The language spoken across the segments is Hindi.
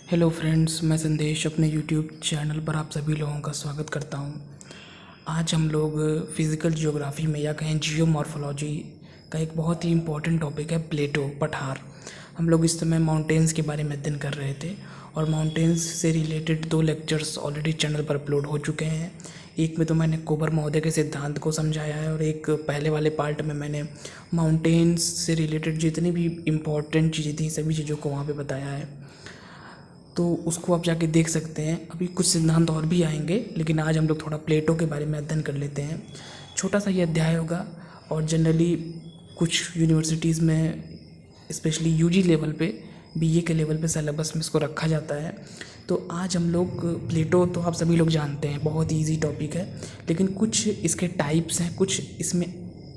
हेलो फ्रेंड्स, मैं संदेश अपने यूट्यूब चैनल पर आप सभी लोगों का स्वागत करता हूं। आज हम लोग फिज़िकल ज्योग्राफी में या कहें जियोमॉर्फोलॉजी का एक बहुत ही इम्पोर्टेंट टॉपिक है प्लेटो पठार। हम लोग इस समय माउंटेन्स के बारे में अध्ययन कर रहे थे और माउंटेन्स से रिलेटेड 2 लेक्चर्स ऑलरेडी चैनल पर अपलोड हो चुके हैं। एक में तो मैंने कोबर महोदय के सिद्धांत को समझाया है और एक पहले वाले पार्ट में मैंने माउंटेन्स से रिलेटेड जितनी भी इम्पोर्टेंट चीज़ें थी सभी चीज़ों को वहाँ पे बताया है, तो उसको आप जाके देख सकते हैं। अभी कुछ सिद्धांत और भी आएंगे, लेकिन आज हम लोग थोड़ा प्लेटो के बारे में अध्ययन कर लेते हैं। छोटा सा ये अध्याय होगा और जनरली कुछ यूनिवर्सिटीज़ में स्पेशली यूजी लेवल पे, बीए के लेवल पे सिलेबस में इसको रखा जाता है। तो आज हम लोग प्लेटो तो आप सभी लोग जानते हैं, बहुत ही ईजी टॉपिक है, लेकिन कुछ इसके टाइप्स हैं, कुछ इसमें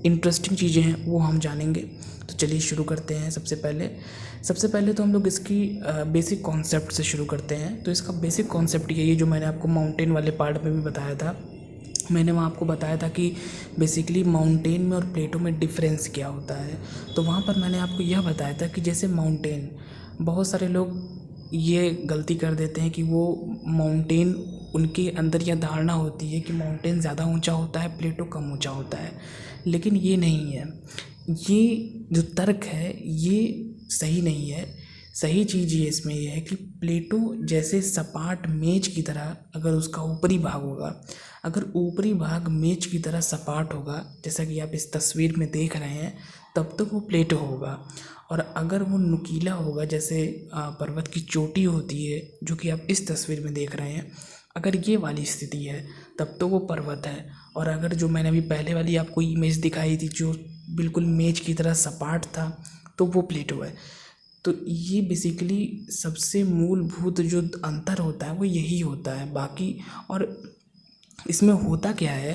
इंटरेस्टिंग चीज़ें हैं, वो हम जानेंगे। तो चलिए शुरू करते हैं। सबसे पहले तो हम लोग इसकी बेसिक कॉन्सेप्ट से शुरू करते हैं। तो इसका बेसिक कॉन्सेप्ट यही है जो मैंने आपको माउंटेन वाले पार्ट में भी बताया था। मैंने वहाँ आपको बताया था कि बेसिकली माउंटेन में और प्लेटो में डिफरेंस क्या होता है। तो वहाँ पर मैंने आपको यह बताया था कि जैसे माउंटेन, बहुत सारे लोग ये गलती कर देते हैं कि वो माउंटेन, उनके अंदर यह धारणा होती है कि माउंटेन ज़्यादा ऊंचा होता है, प्लेटो कम ऊंचा होता है, लेकिन ये नहीं है। ये जो तर्क है ये सही नहीं है। सही चीज़ ये इसमें ये है कि प्लेटो जैसे सपाट मेज की तरह अगर उसका ऊपरी भाग होगा, अगर ऊपरी भाग मेज की तरह सपाट होगा जैसा कि आप इस तस्वीर में देख रहे हैं, तब तो वो प्लेटो होगा। और अगर वो नुकीला होगा जैसे पर्वत की चोटी होती है जो कि आप इस तस्वीर में देख रहे हैं, अगर ये वाली स्थिति है तब तो वो पर्वत है। और अगर जो मैंने अभी पहले वाली आपको इमेज दिखाई थी जो बिल्कुल मेज की तरह सपाट था, तो वो प्लेटो है। तो ये बेसिकली सबसे मूलभूत जो अंतर होता है वो यही होता है। बाकी और इसमें होता क्या है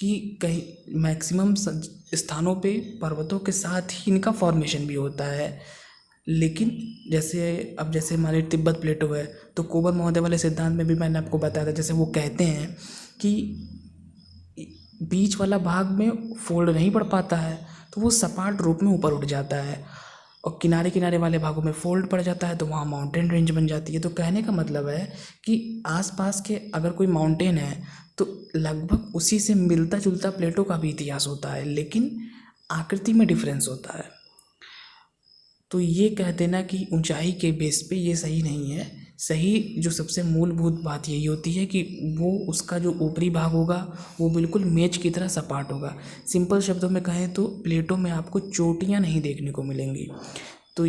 कि कहीं मैक्सिमम स्थानों पे पर्वतों के साथ ही इनका फॉर्मेशन भी होता है, लेकिन जैसे हमारे तिब्बत प्लेटो है, तो कोबर महोदय वाले सिद्धांत में भी मैंने आपको बताया था, जैसे वो कहते हैं कि बीच वाला भाग में फोल्ड नहीं पड़ पाता है तो वो सपाट रूप में ऊपर उठ जाता है, और किनारे किनारे वाले भागों में फोल्ड पड़ जाता है तो वहाँ माउंटेन रेंज बन जाती है। तो कहने का मतलब है कि आसपास के अगर कोई माउंटेन है तो लगभग उसी से मिलता जुलता प्लेटो का भी इतिहास होता है, लेकिन आकृति में डिफरेंस होता है। तो ये कह देना कि ऊंचाई के बेस पे ये सही नहीं है। सही जो सबसे मूलभूत बात यही होती है कि वो उसका जो ऊपरी भाग होगा वो बिल्कुल मेज की तरह सपाट होगा। सिंपल शब्दों में कहें तो प्लेटो में आपको चोटियाँ नहीं देखने को मिलेंगी। तो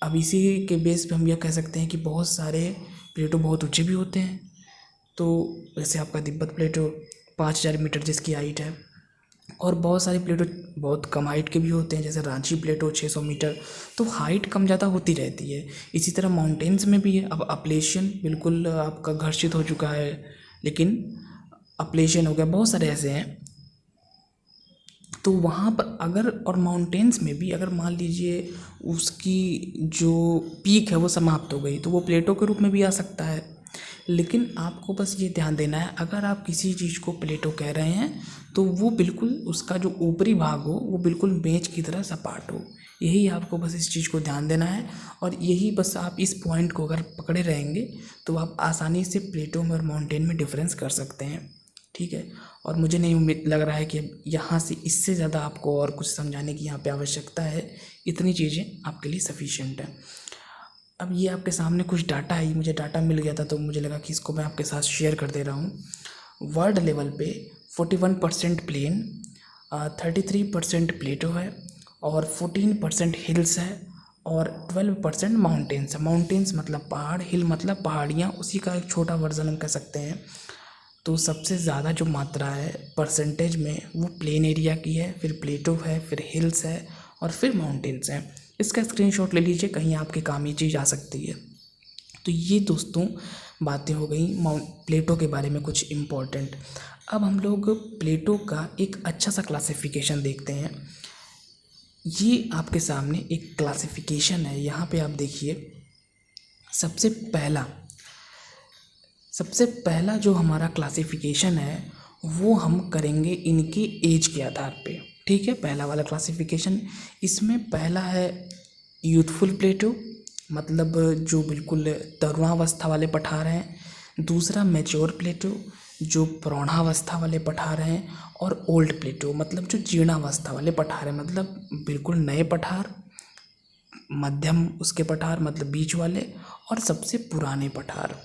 अब इसी के बेस पे हम यह कह सकते हैं कि बहुत सारे प्लेटो बहुत ऊंचे भी होते हैं। तो जैसे आपका तिब्बत प्लेटो 5000 मीटर जिसकी हाइट है, और बहुत सारे प्लेटो बहुत कम हाइट के भी होते हैं, जैसे रांची प्लेटो 600 मीटर। तो हाइट कम ज़्यादा होती रहती है। इसी तरह माउंटेन्स में भी है। अब अपलेशियन बिल्कुल आपका घर्षित हो चुका है, लेकिन अपलेशियन हो गया, बहुत सारे ऐसे हैं। तो वहाँ पर अगर, और माउंटेन्स में भी अगर मान लीजिए उसकी जो पीक है वो समाप्त हो गई तो वो प्लेटो के रूप में भी आ सकता है। लेकिन आपको बस ये ध्यान देना है, अगर आप किसी चीज़ को प्लेटो कह रहे हैं तो वो बिल्कुल उसका जो ऊपरी भाग हो वो बिल्कुल मेज की तरह सपाट हो। यही आपको बस इस चीज़ को ध्यान देना है, और यही बस आप इस पॉइंट को अगर पकड़े रहेंगे तो आप आसानी से प्लेटो में और माउंटेन में डिफरेंस कर सकते हैं। ठीक है। और मुझे नहीं उम्मीद लग रहा है कि यहाँ से इससे ज़्यादा आपको और कुछ समझाने की यहाँ पे आवश्यकता है। इतनी चीज़ें आपके लिए सफिशिएंट है। अब ये आपके सामने कुछ डाटा है, मुझे डाटा मिल गया था तो मुझे लगा कि इसको मैं आपके साथ शेयर कर दे रहा हूँ। वर्ल्ड लेवल पे 41% प्लेन, 33% प्लेटो है, और 14% हिल्स है, और 12% माउंटेन्स है। माउंटेन्स मतलब पहाड़, हिल मतलब पहाड़ियाँ, उसी का एक छोटा वर्जन हम कह सकते हैं। तो सबसे ज़्यादा जो मात्रा है परसेंटेज में वो प्लेन एरिया की है, फिर प्लेटो है, फिर हिल्स है, और फिर माउंटेन्स हैं। इसका स्क्रीनशॉट ले लीजिए, कहीं आपके काम ये चीज़ आ सकती है। तो ये दोस्तों बातें हो गई प्लेटो के बारे में कुछ इम्पोर्टेंट। अब हम लोग प्लेटो का एक अच्छा सा क्लासिफिकेशन देखते हैं। ये आपके सामने एक क्लासिफिकेशन है, यहाँ पे आप देखिए। सबसे पहला जो हमारा क्लासिफिकेशन है वो हम करेंगे इनकी एज के आधार पे। ठीक है, पहला वाला क्लासिफिकेशन, इसमें पहला है यूथफुल प्लेटो, मतलब जो बिल्कुल तरुणावस्था वाले पठार हैं, दूसरा मैच्योर प्लेटो जो प्रौढ़ावस्था वाले पठार हैं, और ओल्ड प्लेटो मतलब जो जीर्णावस्था वाले पठार हैं, मतलब बिल्कुल नए पठार, मध्यम उसके पठार मतलब बीच वाले, और सबसे पुराने पठार।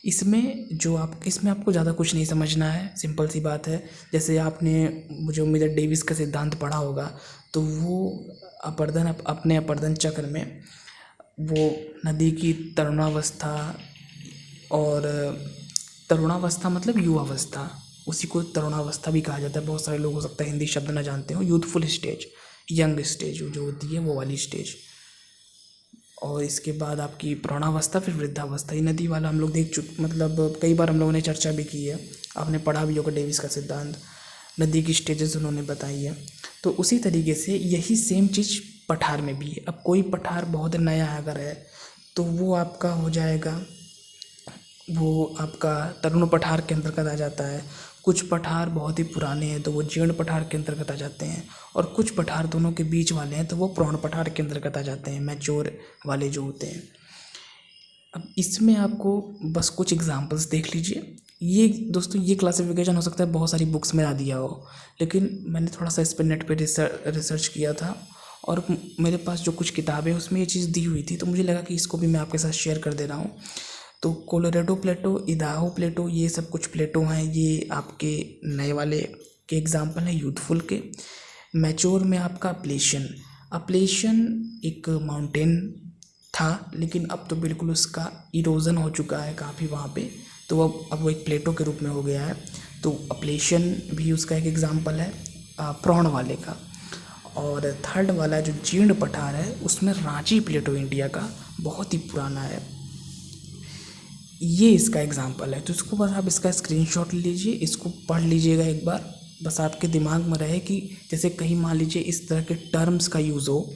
इसमें आपको ज़्यादा कुछ नहीं समझना है, सिंपल सी बात है। जैसे आपने, मुझे उम्मीद है, डेविस का सिद्धांत पढ़ा होगा, तो वो अपने अपर्दन चक्र में वो नदी की तरुणावस्था, और तरुणावस्था मतलब युवावस्था, उसी को तरुणावस्था भी कहा जाता है। बहुत सारे लोग हो सकता है हिंदी शब्द ना जानते हो। यूथफुल स्टेज, यंग स्टेज जो होती है वो वाली स्टेज, और इसके बाद आपकी प्रौढ़ावस्था, फिर वृद्धावस्था। ये नदी वाला हम लोग मतलब कई बार हम लोगों ने चर्चा भी की है, आपने पढ़ा भी होगा डेविस का सिद्धांत, नदी की स्टेजेस उन्होंने बताई है। तो उसी तरीके से यही सेम चीज़ पठार में भी है। अब कोई पठार बहुत नया अगर है तो वो आपका तरुण पठार के अंतर्गत आ जाता है। कुछ पठार बहुत ही पुराने हैं तो वो जीर्ण पठार के अंतर्गत आ जाते हैं, और कुछ पठार दोनों के बीच वाले हैं तो वो प्रौढ़ पठार के अंतर्गत आ जाते हैं, मैच्योर वाले जो होते हैं। अब इसमें आपको बस कुछ एग्जांपल्स देख लीजिए। ये दोस्तों, ये क्लासिफिकेशन हो सकता है बहुत सारी बुक्स में आ दिया हो, लेकिन मैंने थोड़ा सा इस पर नेट पे रिसर्च किया था, और मेरे पास जो कुछ किताबें उसमें ये चीज़ दी हुई थी, तो मुझे लगा कि इसको भी मैं आपके साथ शेयर कर दे रहा हूँ। तो कोलोरेडो प्लेटो, इदाहो प्लेटो, ये सब कुछ प्लेटो हैं, ये आपके नए वाले के एग्जाम्पल हैं, यूथफुल के। मैच्योर में आपका अपलेशन एक माउंटेन था, लेकिन अब तो बिल्कुल उसका इरोजन हो चुका है काफ़ी वहाँ पे, तो अब वो एक प्लेटो के रूप में हो गया है। तो अपलेशन भी उसका एक एग्जाम्पल है प्रौढ़ वाले का। और थर्ड वाला जो जीर्ण पठार है उसमें रांची प्लेटो इंडिया का बहुत ही पुराना है, ये इसका एग्जाम्पल है। तो इसको बस आप इसका स्क्रीनशॉट लीजिए, इसको पढ़ लीजिएगा एक बार, बस आपके दिमाग में रहे कि जैसे कहीं मान लीजिए इस तरह के टर्म्स का यूज़ हो,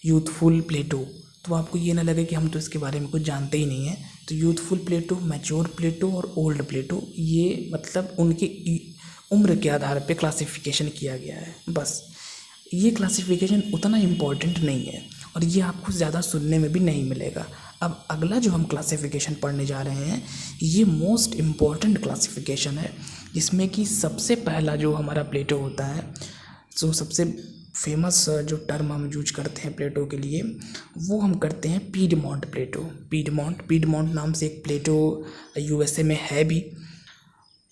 यूथफुल प्लेटो, तो आपको ये ना लगे कि हम तो इसके बारे में कुछ जानते ही नहीं हैं। तो यूथफुल प्लेटो, मैच्योर प्लेटो और ओल्ड प्लेटो, ये मतलब उनकी उम्र के आधार पे क्लासिफिकेशन किया गया है। बस ये क्लासिफिकेशन उतना इम्पोर्टेंट नहीं है, और ये आपको ज़्यादा सुनने में भी नहीं मिलेगा। अब अगला जो हम क्लासिफिकेशन पढ़ने जा रहे हैं, ये मोस्ट इम्पॉर्टेंट क्लासिफिकेशन है, जिसमें कि सबसे पहला जो हमारा प्लेटो होता है, जो सबसे फेमस जो टर्म हम यूज करते हैं प्लेटो के लिए, वो हम करते हैं पीडमोंट प्लेटो। पीडमोंट नाम से एक प्लेटो यूएसए में है भी।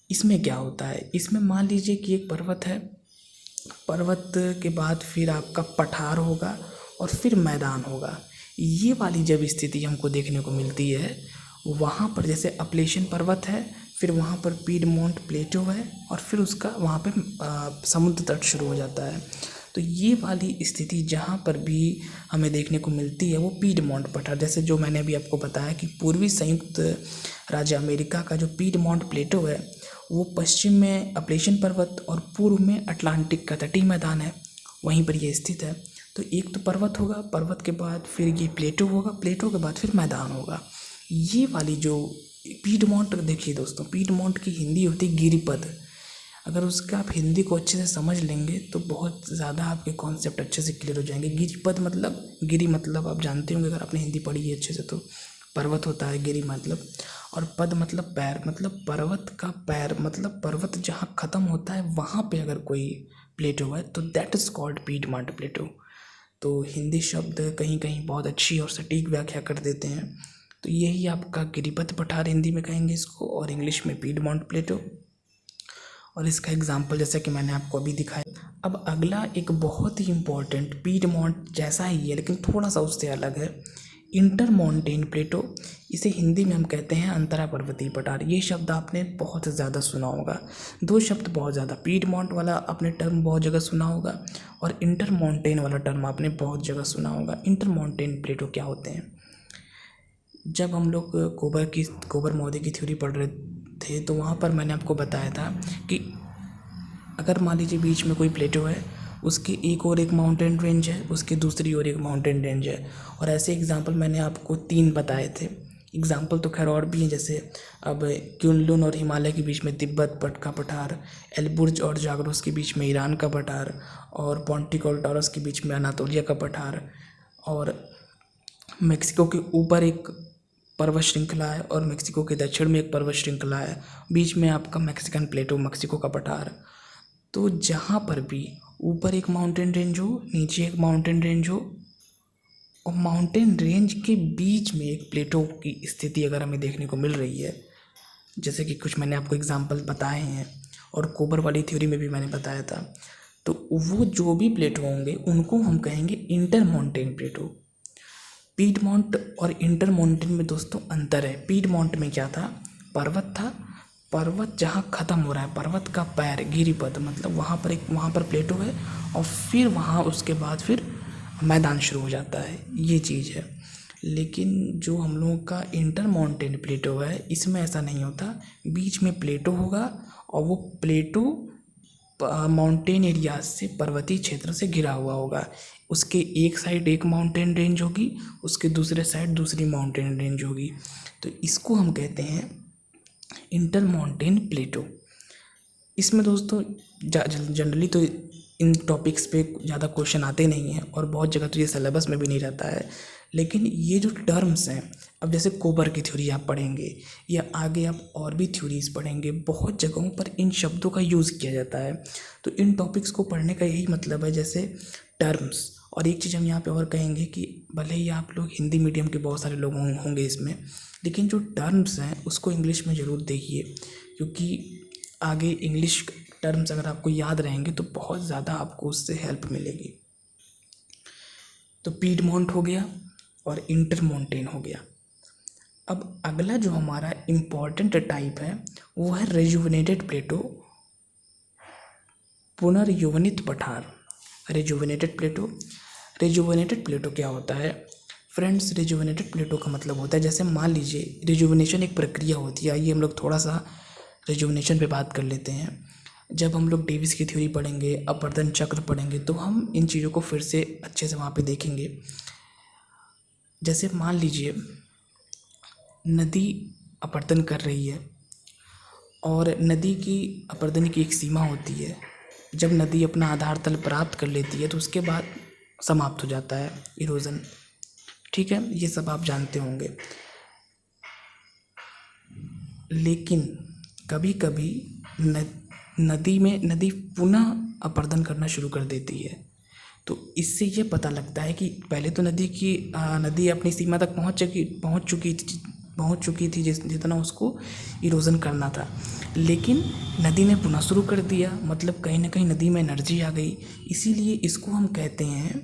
इसमें क्या होता है, इसमें मान लीजिए कि एक पर्वत है, पर्वत के बाद फिर आपका पठार होगा और फिर मैदान होगा। ये वाली जब स्थिति हमको देखने को मिलती है, वहाँ पर जैसे अपलेशन पर्वत है, फिर वहाँ पर पीडमोंट प्लेटो है, और फिर उसका वहाँ पे समुद्र तट शुरू हो जाता है। तो ये वाली स्थिति जहाँ पर भी हमें देखने को मिलती है वो पीडमोंट पठार, जैसे जो मैंने अभी आपको बताया कि पूर्वी संयुक्त राज्य अमेरिका का जो पीडमोंट प्लेटो है वो पश्चिम में अपलेशन पर्वत और पूर्व में अटलांटिक का तटीय मैदान है, वहीं पर ये स्थित है। तो एक तो पर्वत होगा, पर्वत के बाद फिर ये प्लेटो होगा, प्लेटो के बाद फिर मैदान होगा। ये वाली जो पीडमोंट, देखिए दोस्तों, पीडमोंट की हिंदी होती है गिरिपद। अगर उसका आप हिंदी को अच्छे से समझ लेंगे तो बहुत ज़्यादा आपके कॉन्सेप्ट अच्छे से क्लियर हो जाएंगे। गिरिपद मतलब, गिरी मतलब आप जानते होंगे अगर आपने हिंदी पढ़ी है अच्छे से, तो पर्वत होता है गिरी मतलब, और पद मतलब पैर, मतलब पर्वत का पैर, मतलब पर्वत जहाँ ख़त्म होता है वहाँ पे अगर कोई प्लेटो है तो दैट इज़ कॉल्ड पीडमोंट प्लेटो। तो हिंदी शब्द कहीं कहीं बहुत अच्छी और सटीक व्याख्या कर देते हैं। तो यही आपका गिरिपद पठार हिंदी में कहेंगे इसको, और इंग्लिश में पीडमोंट प्लेटो। और इसका एग्जाम्पल जैसा कि मैंने आपको अभी दिखाया। अब अगला एक बहुत ही इम्पोर्टेंट, पीडमोंट जैसा ही है लेकिन थोड़ा सा उससे अलग है, इंटरमॉन्टेन प्लेटो। इसे हिंदी में हम कहते हैं अंतरा पर्वतीय पठार। ये शब्द आपने बहुत ज़्यादा सुना होगा, दो शब्द बहुत ज़्यादा, पीडमोंट वाला आपने टर्म बहुत जगह सुना होगा, और इंटरमॉन्टेन वाला टर्म आपने बहुत जगह सुना होगा। इंटरमॉन्टेन प्लेटो क्या होते हैं, जब हम लोग कोबर मोदी की थ्योरी पढ़ रहे थे तो वहाँ पर मैंने आपको बताया था कि अगर मान लीजिए बीच में कोई प्लेटो है, उसके एक और एक माउंटेन रेंज है, उसके दूसरी ओर एक माउंटेन रेंज है, और ऐसे एग्जांपल मैंने आपको 3 बताए थे। एग्जांपल तो खैर और भी हैं, जैसे अब क्युनलुन और हिमालय के बीच में तिब्बत पट का पठार, एलबुर्ज और जाग्रोस के बीच में ईरान का पठार, और पॉन्टिक और टॉरस के बीच में अनातोलिया का पठार, और मेक्सिको के ऊपर एक पर्वत श्रृंखला है और मेक्सिको के दक्षिण में एक पर्वत श्रृंखला है, बीच में आपका मैक्सिकन प्लेटो, मेक्सिको का पठार। तो जहाँ पर भी ऊपर एक माउंटेन रेंज हो, नीचे एक माउंटेन रेंज हो और माउंटेन रेंज के बीच में एक प्लेटो की स्थिति अगर हमें देखने को मिल रही है, जैसे कि कुछ मैंने आपको एग्जांपल बताए हैं और कोबर वाली थ्योरी में भी मैंने बताया था, तो वो जो भी प्लेटो होंगे उनको हम कहेंगे इंटर माउंटेन प्लेटो। पीडमोंट और इंटर माउंटेन में दोस्तों अंतर है। पीडमोंट में क्या था, पर्वत था, पर्वत जहाँ ख़त्म हो रहा है, पर्वत का पैर गिरिपथ, मतलब वहाँ पर प्लेटो है और फिर वहाँ उसके बाद फिर मैदान शुरू हो जाता है, ये चीज़ है। लेकिन जो हम लोगों का इंटर माउंटेन प्लेटो है, इसमें ऐसा नहीं होता, बीच में प्लेटो होगा और वो प्लेटो माउंटेन एरिया से, पर्वतीय क्षेत्र से घिरा हुआ होगा। उसके एक साइड एक माउंटेन रेंज होगी, उसके दूसरे साइड दूसरी माउंटेन रेंज होगी। तो इसको हम कहते हैं इंटर माउंटेन प्लेटो। इसमें दोस्तों जनरली तो इन टॉपिक्स पे ज़्यादा क्वेश्चन आते नहीं हैं और बहुत जगह तो ये सिलेबस में भी नहीं रहता है, लेकिन ये जो टर्म्स हैं, अब जैसे कोबर की थ्योरी आप पढ़ेंगे या आगे आप और भी थ्योरीज पढ़ेंगे, बहुत जगहों पर इन शब्दों का यूज़ किया जाता है। तो इन टॉपिक्स को पढ़ने का यही मतलब है, जैसे टर्म्स। और एक चीज़ हम यहाँ पे और कहेंगे कि भले ही आप लोग हिंदी मीडियम के बहुत सारे लोग होंगे इसमें, लेकिन जो टर्म्स हैं उसको इंग्लिश में ज़रूर देखिए, क्योंकि आगे इंग्लिश टर्म्स अगर आपको याद रहेंगे तो बहुत ज़्यादा आपको उससे हेल्प मिलेगी। तो पीडमोंट हो गया और इंटर माउंटेन हो गया। अब अगला जो हमारा इम्पॉर्टेंट टाइप है वो है रेजुवेनेटेड प्लेटो, पुनर्यौवनित पठार। रेजुवेनेटेड प्लेटो क्या होता है फ्रेंड्स? रेजुवेनेटेड प्लेटो का मतलब होता है, जैसे मान लीजिए रेजुवेनेशन एक प्रक्रिया होती है। आइए हम लोग थोड़ा सा रेजुवेनेशन पे बात कर लेते हैं। जब हम लोग डेविस की थ्योरी पढ़ेंगे, अपवर्तन चक्र पढ़ेंगे, तो हम इन चीज़ों को फिर से अच्छे से वहाँ पे देखेंगे। जैसे मान लीजिए नदी अपवर्तन कर रही है और नदी की अपवर्तन की एक सीमा होती है। जब नदी अपना आधार तल प्राप्त कर लेती है तो उसके बाद समाप्त हो जाता है इरोजन, ठीक है, ये सब आप जानते होंगे। लेकिन कभी कभी नदी पुनः अपवर्तन करना शुरू कर देती है। तो इससे ये पता लगता है कि पहले तो नदी अपनी सीमा तक पहुंच चुकी थी जितना उसको इरोजन करना था, लेकिन नदी ने पुनः शुरू कर दिया, मतलब कहीं ना कहीं नदी में एनर्जी आ गई। इसीलिए इसको हम कहते हैं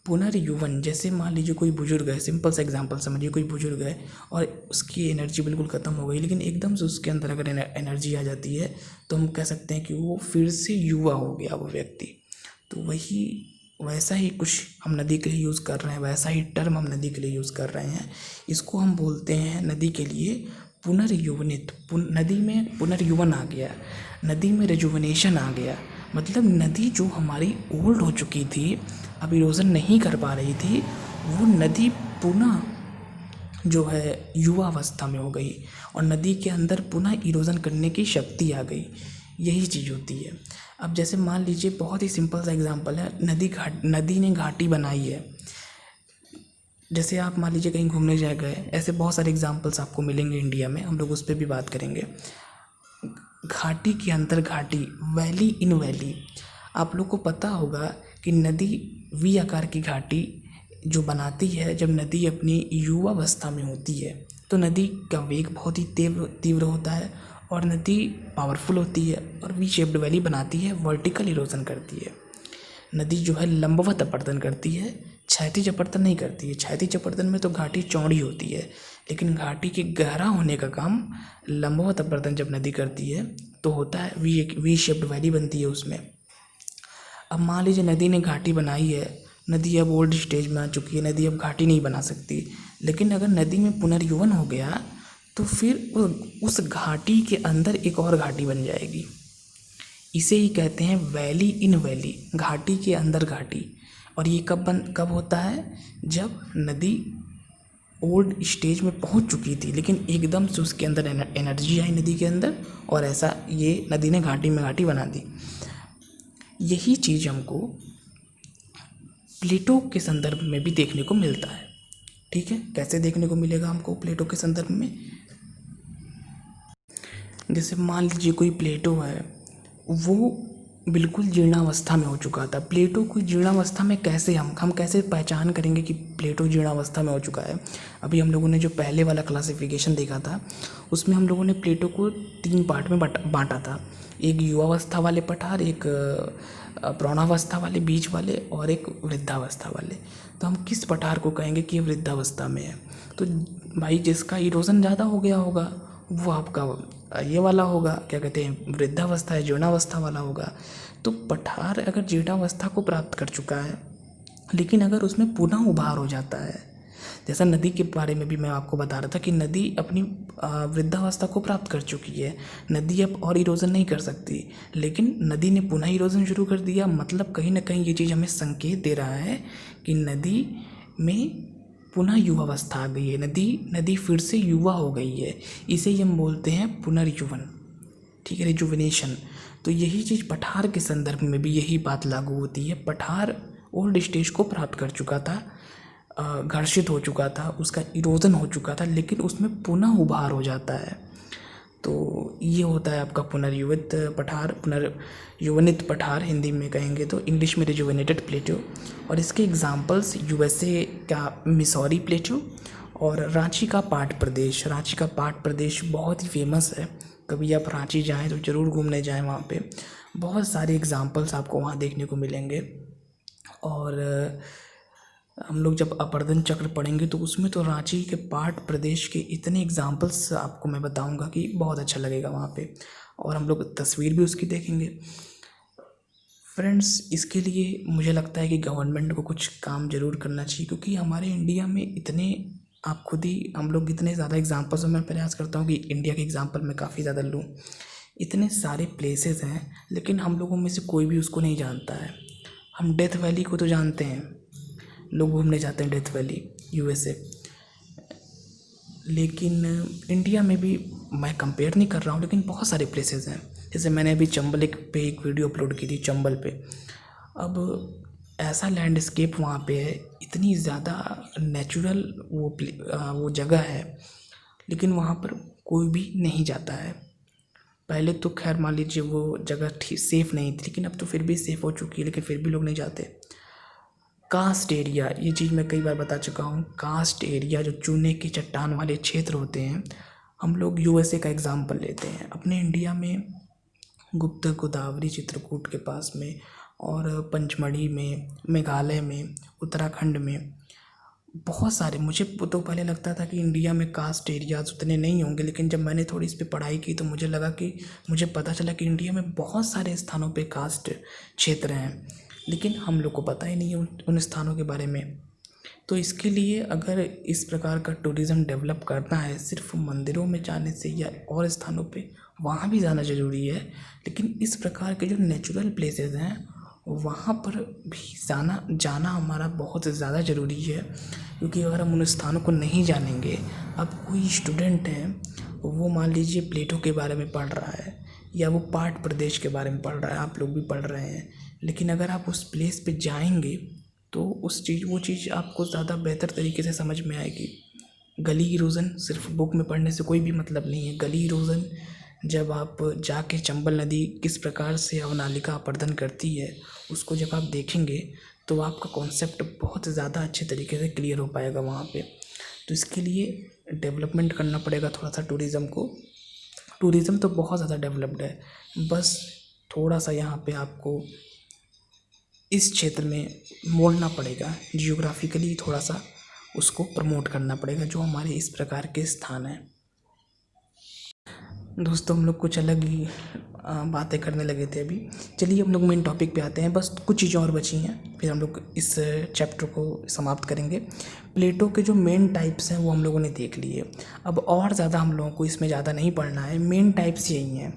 पुनर्यौवन। जैसे मान लीजिए कोई बुजुर्ग है, सिंपल सा एग्जांपल समझिए, कोई बुजुर्ग है और उसकी एनर्जी बिल्कुल ख़त्म हो गई, लेकिन एकदम से उसके अंदर अगर एनर्जी आ जाती है तो हम कह सकते हैं कि वो फिर से युवा हो गया वो व्यक्ति। तो वैसा ही कुछ हम नदी के लिए यूज़ कर रहे हैं, वैसा ही टर्म हम नदी के लिए यूज़ कर रहे हैं। इसको हम बोलते हैं नदी के लिए पुनर्यौवनित। नदी में पुनर्यौवन आ गया, नदी में रेजुवेनेशन आ गया, मतलब नदी जो हमारी ओल्ड हो चुकी थी, अब इरोजन नहीं कर पा रही थी, वो नदी पुनः जो है युवा अवस्था में हो गई और नदी के अंदर पुनः इरोजन करने की शक्ति आ गई। यही चीज़ होती है। अब जैसे मान लीजिए बहुत ही सिंपल सा एग्जांपल है, नदी ने घाटी बनाई है। जैसे आप मान लीजिए कहीं घूमने जा गए, ऐसे बहुत सारे एग्जांपल्स आपको मिलेंगे इंडिया में, हम लोग उस पर भी बात करेंगे। घाटी के अंदर घाटी, वैली इन वैली। आप लोग को पता होगा कि नदी वी आकार की घाटी जो बनाती है, जब नदी अपनी युवावस्था में होती है तो नदी का वेग बहुत ही तीव्र होता है और नदी पावरफुल होती है और वी शेप्ड वैली बनाती है, वर्टिकल इरोजन करती है। नदी जो है लंबवत अपवर्तन करती है, क्षैतिज अपवर्तन नहीं करती है। क्षैतिज अपवर्तन में तो घाटी चौड़ी होती है, लेकिन घाटी के गहरा होने का काम लंबवत अपवर्तन जब नदी करती है तो होता है, वी शेप्ड वैली बनती है उसमें। अब मान लीजिए नदी ने घाटी बनाई है, नदी अब ओल्ड स्टेज में आ चुकी है, नदी अब घाटी नहीं बना सकती, लेकिन अगर नदी में पुनर्यौवन हो गया तो फिर उस घाटी के अंदर एक और घाटी बन जाएगी। इसे ही कहते हैं वैली इन वैली, घाटी के अंदर घाटी। और ये कब होता है? जब नदी ओल्ड स्टेज में पहुंच चुकी थी, लेकिन एकदम से उसके अंदर एनर्जी आई नदी के अंदर, और ऐसा ये नदी ने घाटी में घाटी बना दी। यही चीज़ हमको प्लेटो के संदर्भ में भी देखने को मिलता है, ठीक है, कैसे देखने को मिलेगा हमको प्लेटो के संदर्भ में? जैसे मान लीजिए कोई प्लेटो है, वो बिल्कुल जीर्णावस्था में हो चुका था। प्लेटो को जीर्णावस्था में कैसे हम कैसे पहचान करेंगे कि प्लेटो जीर्णावस्था में हो चुका है? अभी हम लोगों ने जो पहले वाला क्लासिफिकेशन देखा था, उसमें हम लोगों ने प्लेटो को 3 पार्ट में बांटा था। एक युवावस्था वाले पठार, एक प्रौढ़ावस्था वाले, बीच वाले, और एक वृद्धावस्था वाले। तो हम किस पठार को कहेंगे कि ये वृद्धावस्था में है? तो भाई जिसका इरोजन ज़्यादा हो गया होगा वो आपका ये वाला होगा, क्या कहते हैं, वृद्धावस्था है, जीर्णावस्था वाला होगा। तो पठार अगर जीर्णावस्था को प्राप्त कर चुका है, लेकिन अगर उसमें पुनः उभार हो जाता है, जैसा नदी के बारे में भी मैं आपको बता रहा था कि नदी अपनी वृद्धावस्था को प्राप्त कर चुकी है, नदी अब और इरोजन नहीं कर सकती, लेकिन नदी ने पुनः इरोजन शुरू कर दिया। मतलब कहीं ना कहीं ये चीज़ हमें संकेत दे रहा है कि नदी में पुनः युवावस्था आ गई है, नदी फिर से युवा हो गई है। इसे ही हम बोलते हैं पुनर्युवन, ठीक है, रिजुविनेशन। तो यही चीज़ पठार के संदर्भ में भी यही बात लागू होती है। पठार ओल्ड स्टेज को प्राप्त कर चुका था, घर्षित हो चुका था, उसका इरोजन हो चुका था, लेकिन उसमें पुनः उभार हो जाता है। तो ये होता है आपका पुनर्युवित पठार, पुनर्युवनित पठार हिंदी में कहेंगे तो, इंग्लिश में रिजुविनेटेड प्लेटो। और इसके एग्जांपल्स यूएसए का मिसौरी प्लेटो और रांची का पाट प्रदेश। रांची का पाट प्रदेश बहुत ही फेमस है, कभी आप रांची जाएं तो ज़रूर घूमने जाएं, वहाँ पे बहुत सारे एग्जांपल्स आपको वहाँ देखने को मिलेंगे। और हम लोग जब अपर्दन चक्र पढ़ेंगे तो उसमें तो रांची के पाट प्रदेश के इतने एग्जांपल्स आपको मैं बताऊंगा कि बहुत अच्छा लगेगा वहाँ पे, और हम लोग तस्वीर भी उसकी देखेंगे। फ्रेंड्स, इसके लिए मुझे लगता है कि गवर्नमेंट को कुछ काम ज़रूर करना चाहिए, क्योंकि हमारे इंडिया में इतने, आप खुद ही, हम लोग इतने ज़्यादा एग्जाम्पल्स, मैं प्रयास करता हूँ कि इंडिया के एग्जाम्पल मैं काफ़ी ज़्यादा लूँ। इतने सारे प्लेसेस हैं, लेकिन हम लोगों में से कोई भी उसको नहीं जानता है। हम डेथ वैली को तो जानते हैं, लोग घूमने जाते हैं डेथ वैली यूएसए, लेकिन इंडिया में भी मैं कंपेयर नहीं कर रहा हूँ, लेकिन बहुत सारे प्लेसेस हैं। जैसे मैंने अभी चंबल पे एक वीडियो अपलोड की थी, चंबल पे। अब ऐसा लैंडस्केप वहाँ पे है, इतनी ज़्यादा नेचुरल वो जगह है, लेकिन वहाँ पर कोई भी नहीं जाता है। पहले तो खैर मान लीजिए वो जगह सेफ़ नहीं थी, लेकिन अब तो फिर भी सेफ़ हो चुकी है, लेकिन फिर भी लोग नहीं जाते। कास्ट एरिया, ये चीज़ मैं कई बार बता चुका हूँ। कास्ट एरिया, जो चूने की चट्टान वाले क्षेत्र होते हैं, हम लोग यूएसए का एग्जाम्पल लेते हैं। अपने इंडिया में गुप्त गोदावरी चित्रकूट के पास में, और पंचमढ़ी में, मेघालय में, उत्तराखंड में बहुत सारे, मुझे तो पहले लगता था कि इंडिया में कास्ट एरियाज उतने नहीं होंगे, लेकिन जब मैंने थोड़ी इस पर पढ़ाई की तो मुझे पता चला कि इंडिया में बहुत सारे स्थानों पे कास्ट क्षेत्र हैं, लेकिन हम लोग को पता ही नहीं है उन स्थानों के बारे में। तो इसके लिए अगर इस प्रकार का टूरिज़्म डेवलप करना है, सिर्फ मंदिरों में जाने से या और स्थानों पे वहाँ भी जाना ज़रूरी है, लेकिन इस प्रकार के जो नेचुरल प्लेसेस हैं वहाँ पर भी जाना हमारा बहुत ज़्यादा ज़रूरी है। क्योंकि अगर हम उन स्थानों को नहीं जानेंगे, अब कोई स्टूडेंट है, वो मान लीजिए प्लेटो के बारे में पढ़ रहा है, या वो पाट प्रदेश के बारे में पढ़ रहा है, आप लोग भी पढ़ रहे हैं, लेकिन अगर आप उस प्लेस पे जाएंगे तो वो चीज़ आपको ज़्यादा बेहतर तरीके से समझ में आएगी। गली इरोज़न सिर्फ बुक में पढ़ने से कोई भी मतलब नहीं है। गली इरोज़न जब आप जाके चंबल नदी किस प्रकार से अवनालिका अपर्दन करती है, उसको जब आप देखेंगे तो आपका कॉन्सेप्ट बहुत ज़्यादा अच्छे तरीके से क्लियर हो पाएगा वहाँ पे। तो इसके लिए डेवलपमेंट करना पड़ेगा थोड़ा सा टूरिज़्म को। टूरिज़्म तो बहुत ज़्यादा डेवलप्ड है, बस थोड़ा सा यहाँ पे आपको इस क्षेत्र में मोड़ना पड़ेगा, जियोग्राफिकली थोड़ा सा उसको प्रमोट करना पड़ेगा, जो हमारे इस प्रकार के स्थान हैं। दोस्तों, हम लोग कुछ अलग ही बातें करने लगे थे अभी। चलिए हम लोग मेन टॉपिक पे आते हैं। बस कुछ चीज़ें और बची हैं, फिर हम लोग इस चैप्टर को समाप्त करेंगे। प्लेटो के जो मेन टाइप्स हैं वो हम लोगों ने देख लिए। अब और ज़्यादा हम लोगों को इसमें ज़्यादा नहीं पढ़ना है, मेन टाइप्स यही हैं।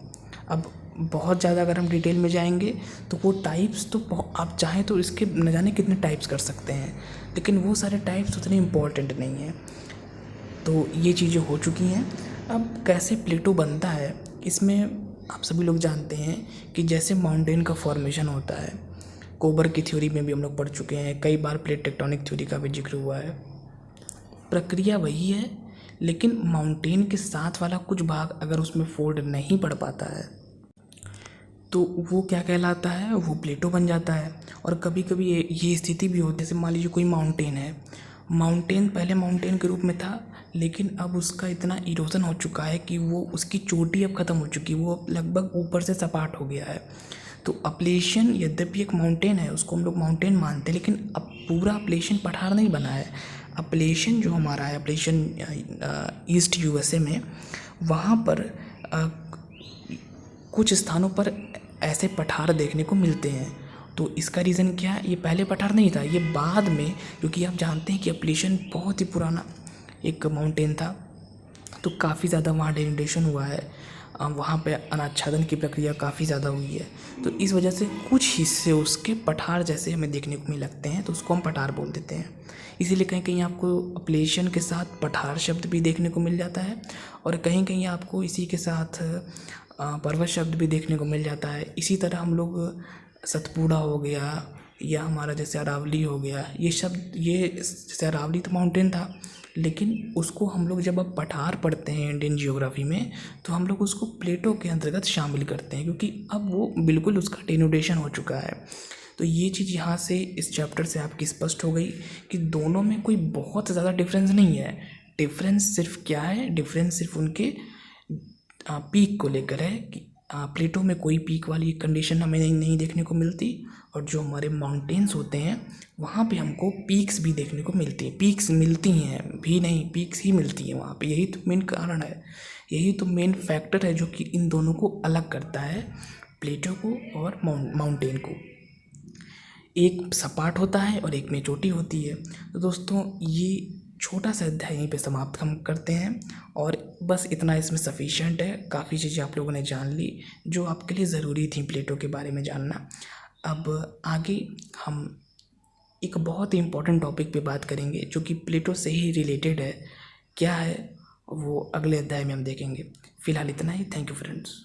अब बहुत ज़्यादा अगर हम डिटेल में जाएंगे तो वो टाइप्स तो आप चाहें तो इसके न जाने कितने टाइप्स कर सकते हैं, लेकिन वो सारे टाइप्स उतने इम्पॉर्टेंट नहीं हैं। तो ये चीज़ें हो चुकी हैं। अब कैसे प्लेटो बनता है, इसमें आप सभी लोग जानते हैं कि जैसे माउंटेन का फॉर्मेशन होता है, कोबर की थ्योरी में भी हम लोग पढ़ चुके हैं, कई बार प्लेट टेक्टोनिक थ्योरी का भी जिक्र हुआ है। प्रक्रिया वही है, लेकिन माउंटेन के साथ वाला कुछ भाग अगर उसमें फोल्ड नहीं पड़ पाता है तो वो क्या कहलाता है, वो प्लेटो बन जाता है। और कभी कभी ये स्थिति भी होती है, जैसे मान लीजिए कोई माउंटेन है, माउंटेन पहले माउंटेन के रूप में था, लेकिन अब उसका इतना इरोजन हो चुका है कि वो उसकी चोटी अब ख़त्म हो चुकी है, वो अब लगभग ऊपर से सपाट हो गया है। तो अपलेशन यद्यपि एक माउंटेन है, उसको हम लोग माउंटेन मानते हैं, लेकिन अब पूरा अपलेशन पठार नहीं बना है। अपलेशन जो हमारा है, अपलेशन ईस्ट यूएसए में, वहाँ पर कुछ स्थानों पर ऐसे पठार देखने को मिलते हैं। तो इसका रीज़न क्या है, ये पहले पठार नहीं था, ये बाद में, क्योंकि आप जानते हैं कि अपलेशन बहुत ही पुराना एक माउंटेन था, तो काफ़ी ज़्यादा वहाँ डेनिडेशन हुआ है, वहाँ पे अनाच्छादन की प्रक्रिया काफ़ी ज़्यादा हुई है। तो इस वजह से कुछ हिस्से उसके पठार जैसे हमें देखने को मिल लगते हैं, तो उसको हम पठार बोल देते हैं। इसीलिए कहीं कहीं आपको अपलेशन के साथ पठार शब्द भी देखने को मिल जाता है, और कहीं कहीं आपको इसी के साथ पर्वत शब्द भी देखने को मिल जाता है। इसी तरह हम लोग सतपुड़ा हो गया, या हमारा जैसे अरावली हो गया, ये शब्द, ये जैसे अरावली तो माउंटेन था, लेकिन उसको हम लोग जब अब पठार पढ़ते हैं इंडियन जियोग्राफी में, तो हम लोग उसको प्लेटो के अंतर्गत शामिल करते हैं, क्योंकि अब वो बिल्कुल उसका डेनोडेशन हो चुका है। तो ये चीज़ यहाँ से इस चैप्टर से आपकी स्पष्ट हो गई कि दोनों में कोई बहुत ज़्यादा डिफरेंस नहीं है। डिफरेंस सिर्फ क्या है, डिफरेंस सिर्फ उनके पीक को लेकर है कि प्लेटो में कोई पीक वाली कंडीशन हमें नहीं देखने को मिलती, और जो हमारे माउंटेन्स होते हैं वहाँ पे हमको पीक्स भी देखने को मिलती हैं। पीक्स मिलती हैं भी नहीं, पीक्स ही मिलती हैं वहाँ पे। यही तो मेन कारण है, यही तो मेन फैक्टर है जो कि इन दोनों को अलग करता है, प्लेटो को और माउंटेन को। एक सपाट होता है और एक में चोटी होती है। तो दोस्तों, ये छोटा सा अध्याय यहीं पे समाप्त हम करते हैं, और बस इतना इसमें सफिशिएंट है। काफ़ी चीज़ें आप लोगों ने जान ली जो आपके लिए ज़रूरी थी प्लेटो के बारे में जानना। अब आगे हम एक बहुत ही इम्पोर्टेंट टॉपिक पे बात करेंगे जो कि प्लेटो से ही रिलेटेड है। क्या है वो अगले अध्याय में हम देखेंगे। फ़िलहाल इतना ही। Thank you friends.